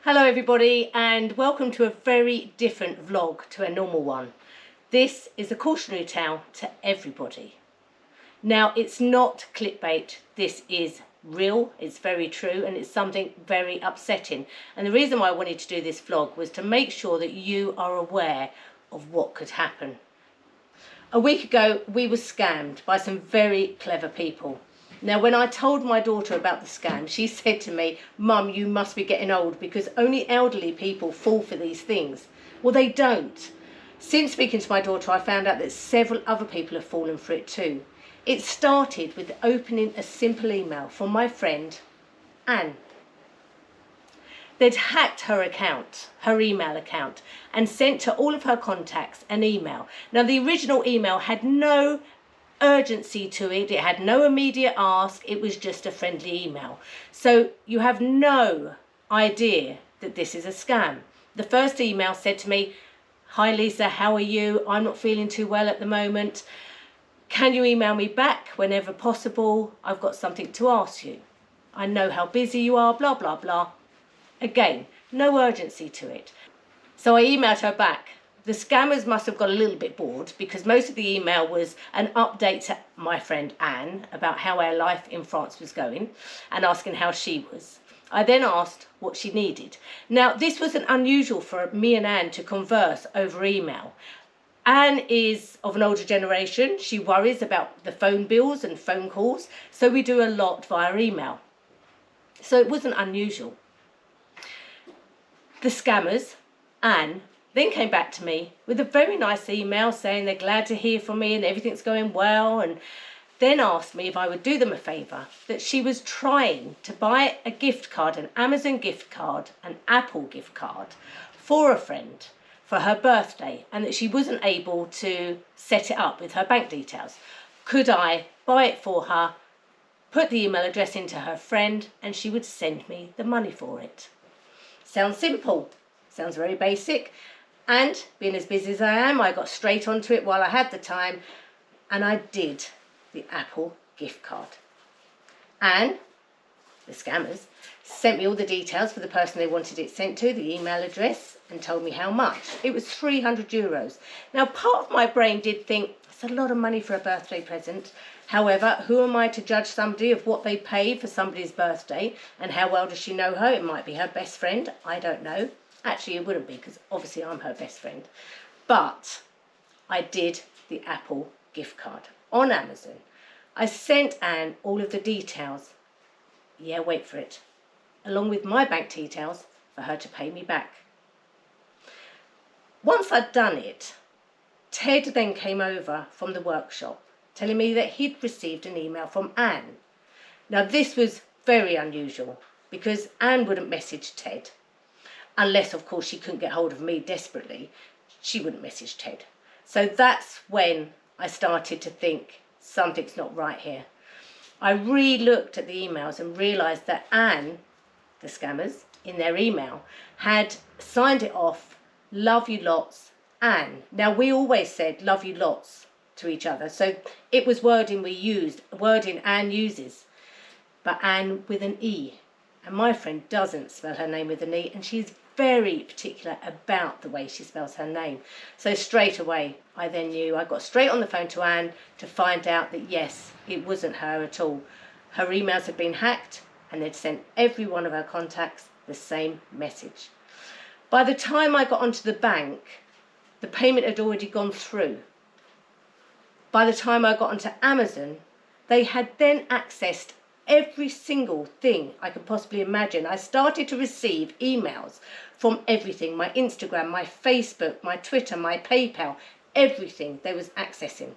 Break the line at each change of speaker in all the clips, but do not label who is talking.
Hello everybody and welcome to a very different vlog to a normal one. This is a cautionary tale to everybody. Now it's not clickbait, this is real, it's very true and it's something very upsetting. And the reason why I wanted to do this vlog was to make sure that you are aware of what could happen. A week ago we were scammed by some very clever people. Now, when I told my daughter about the scam, she said to me, "Mum, you must be getting old because only elderly people fall for these things." Well, they don't. Since speaking to my daughter, I found out that several other people have fallen for it too. It started with opening a simple email from my friend, Anne. They'd hacked her account, her email account, and sent to all of her contacts an email. Now, the original email had no urgency to it, it had no immediate ask, it was just a friendly email. So you have no idea that this is a scam. The first email said to me, "Hi Lisa, how are you? I'm not feeling too well at the moment. Can you email me back whenever possible? I've got something to ask you. I know how busy you are, blah, blah, blah." Again, no urgency to it. So I emailed her back. The scammers must have got a little bit bored because most of the email was an update to my friend Anne about how our life in France was going and asking how she was. I then asked what she needed. Now, this wasn't unusual for me and Anne to converse over email. Anne is of an older generation. She worries about the phone bills and phone calls, so we do a lot via email. So it wasn't unusual. The scammers, Anne, then came back to me with a very nice email saying they're glad to hear from me and everything's going well, and then asked me if I would do them a favour, that she was trying to buy a gift card, an Amazon gift card, an Apple gift card for a friend for her birthday, and that she wasn't able to set it up with her bank details. Could I buy it for her, put the email address into her friend, and she would send me the money for it? Sounds simple, sounds very basic. And being as busy as I am, I got straight onto it while I had the time, and I did the Apple gift card. And the scammers sent me all the details for the person they wanted it sent to, the email address, and told me how much. It was €300. Now, part of my brain did think, it's a lot of money for a birthday present. However, who am I to judge somebody of what they pay for somebody's birthday, and how well does she know her? It might be her best friend, I don't know. Actually, it wouldn't be because obviously I'm her best friend. But I did the Apple gift card on Amazon. I sent Anne all of the details. Yeah, wait for it. Along with my bank details for her to pay me back. Once I'd done it, Ted then came over from the workshop telling me that he'd received an email from Anne. Now, this was very unusual because Anne wouldn't message Ted. Unless, of course, she couldn't get hold of me desperately, she wouldn't message Ted. So that's when I started to think something's not right here. I re-looked at the emails and realised that Anne, the scammers, in their email, had signed it off, "Love you lots, Anne." Now, we always said "love you lots" to each other, so it was wording we used, wording Anne uses, but Anne with an E. And my friend doesn't spell her name with an E, and she's very particular about the way she spells her name. So straight away, I then knew. I got straight on the phone to Anne to find out that yes, it wasn't her at all. Her emails had been hacked, and they'd sent every one of her contacts the same message. By the time I got onto the bank, the payment had already gone through. By the time I got onto Amazon, they had then accessed every single thing I could possibly imagine. I started to receive emails from everything, my Instagram, my Facebook, my Twitter, my PayPal, everything they was accessing.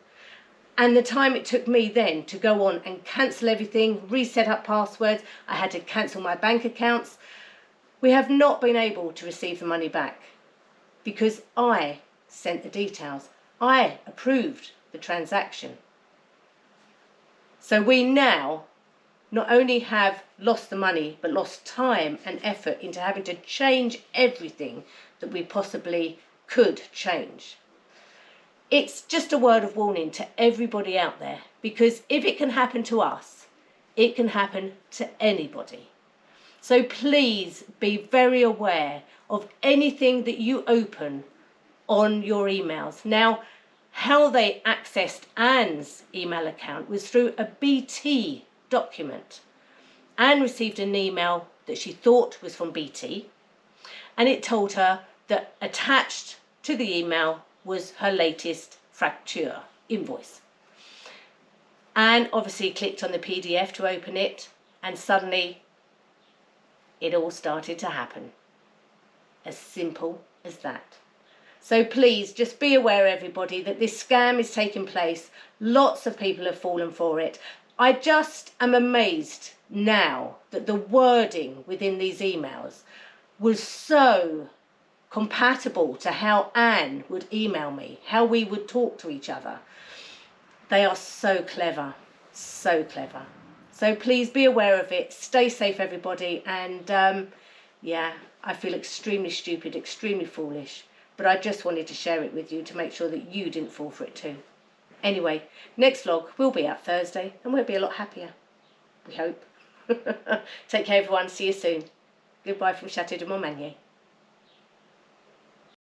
And the time it took me then to go on and cancel everything, reset up passwords, I had to cancel my bank accounts. We have not been able to receive the money back because I sent the details. I approved the transaction. So we now not only have lost the money, but lost time and effort into having to change everything that we possibly could change. It's just a word of warning to everybody out there, because if it can happen to us, it can happen to anybody. So please be very aware of anything that you open on your emails. Now, how they accessed Anne's email account was through a BT document. Anne received an email that she thought was from BT, and it told her that attached to the email was her latest fracture invoice. Anne obviously clicked on the PDF to open it, and suddenly it all started to happen. As simple as that. So please just be aware, everybody, that this scam is taking place. Lots of people have fallen for it. I just am amazed now that the wording within these emails was so compatible to how Anne would email me, how we would talk to each other. They are so clever, so clever. So please be aware of it. Stay safe, everybody. And yeah, I feel extremely stupid, extremely foolish. But I just wanted to share it with you to make sure that you didn't fall for it too. Anyway, next vlog will be out Thursday and we'll be a lot happier. We hope. Take care, everyone. See you soon. Goodbye from Chateau de Montmagny.